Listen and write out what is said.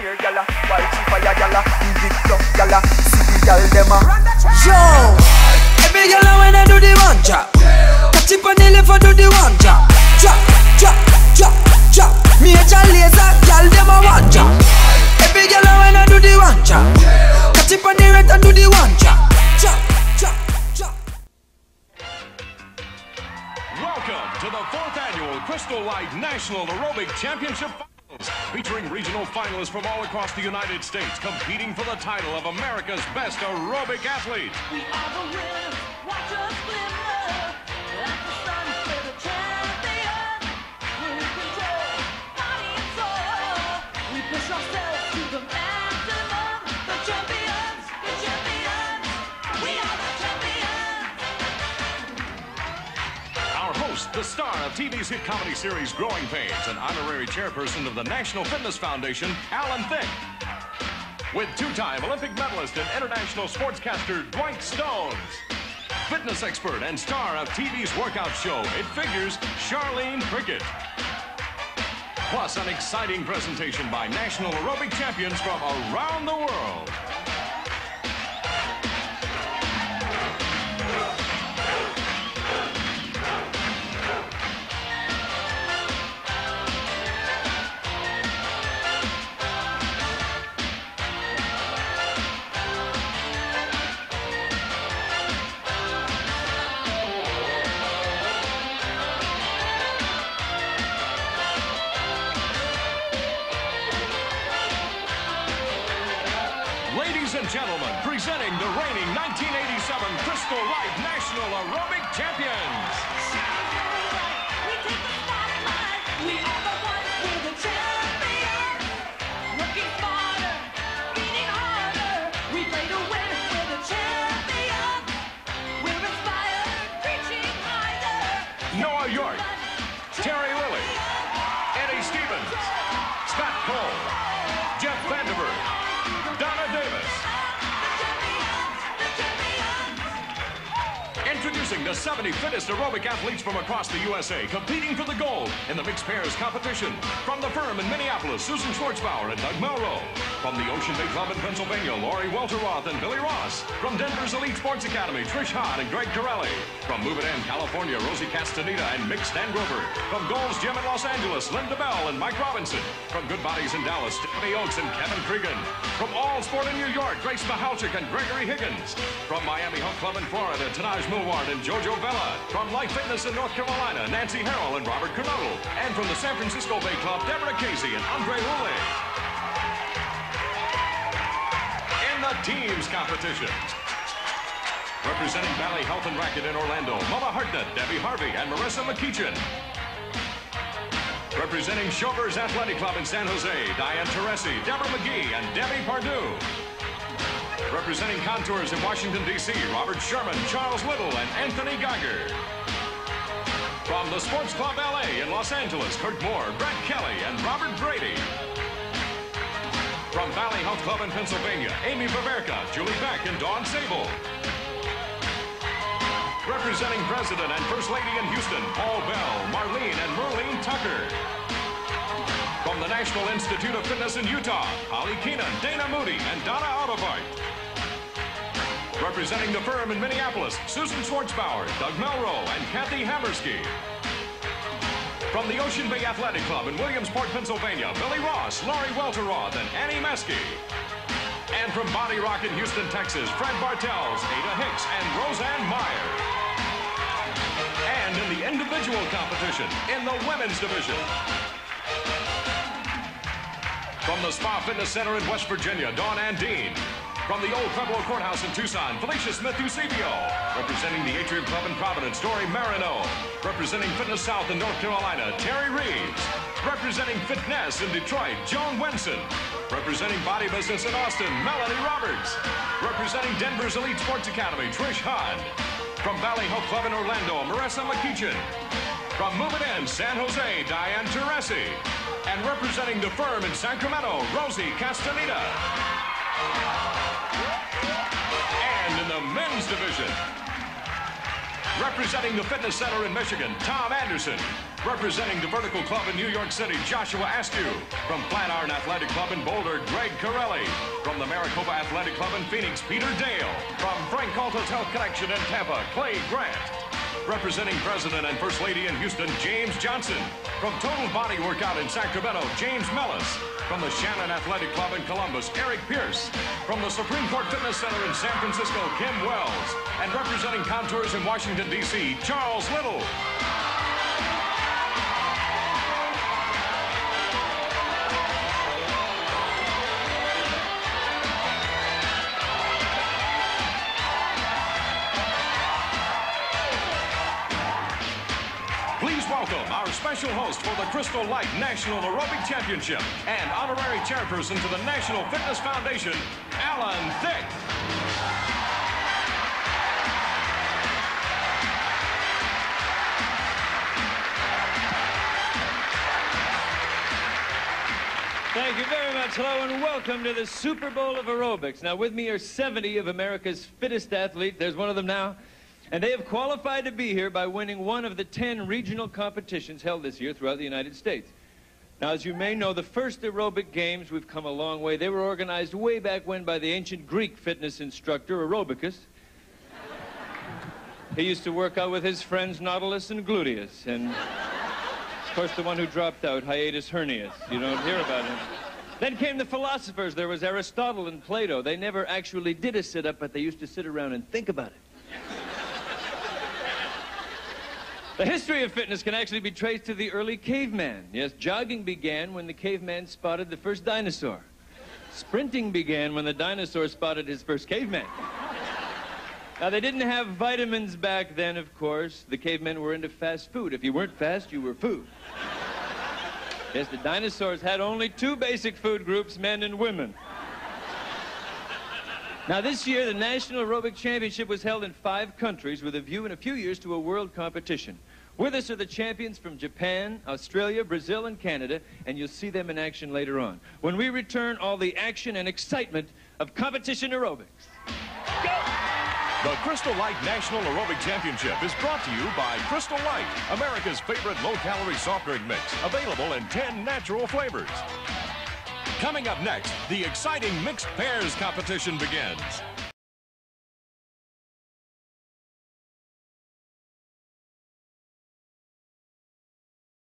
near gyal, while she fire gyal, the big tough gyal, see the gyal dem a. Yo, every gyal when I do the one chop, catch it on the left and do the one chop, chop, chop, chop, chop. Me a gyal laser, gyal dem a one chop. Every gyal when I do the one chop, catch it on the right and do the one chop, chop, chop, chop. Welcome to the 4th annual Crystal Light National Aerobic Championship Finals, featuring regional finalists from all across the United States competing for the title of America's best aerobic athlete. We are the winners, watch us glimmer, like the sun, we're the champions. We're in control, body and soul. We push ourselves to the maximum. The champions, we are the champions. Our host, the star of TV's hit comedy series Growing Pains and honorary chairperson of the National Fitness Foundation, Alan Thicke. With two-time Olympic medalist and international sportscaster Dwight Stones. Fitness expert and star of TV's workout show, It Figures, Charlene Cricket. Plus an exciting presentation by national aerobic champions from around the world. Ladies and gentlemen, presenting the reigning 1987 Crystal Light National Aerobic Champions. We take the spotlight, we are the ones, we're the champions. Working smarter, beating harder, we play to win, we're the champions. We're inspired, reaching higher. Noah York, Terry Lilly, Eddie Stevens, Scott Cole, Jeff Vandenberg, Donna Davis. Introducing the 70 fittest aerobic athletes from across the USA competing for the gold in the mixed pairs competition. From the firm in Minneapolis, Susan Schwartzbauer and Doug Melrose. From the Ocean Bay Club in Pennsylvania, Lori Welteroth and Billy Ross. From Denver's Elite Sports Academy, Trish Hahn and Greg Corelli. From Move It In, California, Rosie Castaneda and Mick Stan Grover. From Gold's Gym in Los Angeles, Linda Bell and Mike Robinson. From Good Bodies in Dallas, Stephanie Oakes and Kevin Cregan. From All Sport in New York, Grace Mahalchik and Gregory Higgins. From Miami Hunt Club in Florida, Tanaj Milward and Jojo Vela. From Life Fitness in North Carolina, Nancy Harrell and Robert Kernodle. And from the San Francisco Bay Club, Deborah Casey and Andre Lully. In the teams competition, representing Valley Health and Racket in Orlando, Mama Hartnett, Debbie Harvey and Marissa McKeechin. Representing Showers Athletic Club in San Jose, Diane Teresi, Deborah McGee and Debbie Pardue. Representing Contours in Washington, D.C., Robert Sherman, Charles Little, and Anthony Geiger. From the Sports Club LA in Los Angeles, Kurt Moore, Brett Kelly, and Robert Brady. From Valley Health Club in Pennsylvania, Amy Baverka, Julie Beck, and Dawn Sable. Representing President and First Lady in Houston, Paul Bell, Marlene and Merlene Tucker. From the National Institute of Fitness in Utah, Holly Keenan, Dana Moody, and Donna Autobart. Representing the firm in Minneapolis, Susan Schwartzbauer, Doug Melrose, and Kathy Hammersky. From the Ocean Bay Athletic Club in Williamsport, Pennsylvania, Billy Ross, Lori Welteroth, and Annie Meskey. And from Body Rock in Houston, Texas, Fred Bartels, Ada Hicks, and Roseanne Meyer. And in the individual competition, in the women's division, from the Spa Fitness Center in West Virginia, Dawn Andine. From the Old Pueblo Courthouse in Tucson, Felicia Smith-Eusebio. Representing the Atrium Club in Providence, Dory Marino. Representing Fitness South in North Carolina, Terry Reeves. Representing Fitness in Detroit, Joan Wenson. Representing Body Business in Austin, Melanie Roberts. Representing Denver's Elite Sports Academy, Trish Hahn. From Valley Health Club in Orlando, Marissa McKeechin. From Move It In, San Jose, Diane Teresi. And representing the firm in Sacramento, Rosie Castaneda. And in the men's division, representing the Fitness Center in Michigan, Tom Anderson. Representing the Vertical Club in New York City, Joshua Askew. From Flatiron Athletic Club in Boulder, Greg Corelli. From the Maricopa Athletic Club in Phoenix, Peter Dale. From Frank Calta's Health Connection in Tampa, Clay Grant. Representing President and First Lady in Houston, James Johnson. From Total Body Workout in Sacramento, James Mellis. From the Shannon Athletic Club in Columbus, Eric Pierce. From the Supreme Court Fitness Center in San Francisco, Kim Wells. And representing Contours in Washington, D.C., Charles Little. Please welcome our special host for the Crystal Light National Aerobic Championship and honorary chairperson to the National Fitness Foundation, Alan Thicke. Thank you very much. Hello and welcome to the Super Bowl of Aerobics. Now with me are 70 of America's fittest athletes. There's one of them now. And they have qualified to be here by winning one of the 10 regional competitions held this year throughout the United States. Now, as you may know, the first aerobic games, we've come a long way. They were organized way back when by the ancient Greek fitness instructor, Aerobicus. He used to work out with his friends Nautilus and Gluteus, and, of course, the one who dropped out, Hiatus Hernius. You don't hear about him. Then came the philosophers. There was Aristotle and Plato. They never actually did a sit-up, but they used to sit around and think about it. The history of fitness can actually be traced to the early caveman. Yes, jogging began when the caveman spotted the first dinosaur. Sprinting began when the dinosaur spotted his first caveman. Now, they didn't have vitamins back then, of course. The cavemen were into fast food. If you weren't fast, you were food. Yes, the dinosaurs had only two basic food groups, men and women. Now, this year, the National Aerobic Championship was held in 5 countries with a view in a few years to a world competition. With us are the champions from Japan, Australia, Brazil, and Canada, and you'll see them in action later on. When we return, all the action and excitement of competition aerobics. Go! The Crystal Light National Aerobic Championship is brought to you by Crystal Light, America's favorite low-calorie soft drink mix, available in 10 natural flavors. Coming up next, the exciting mixed pairs competition begins.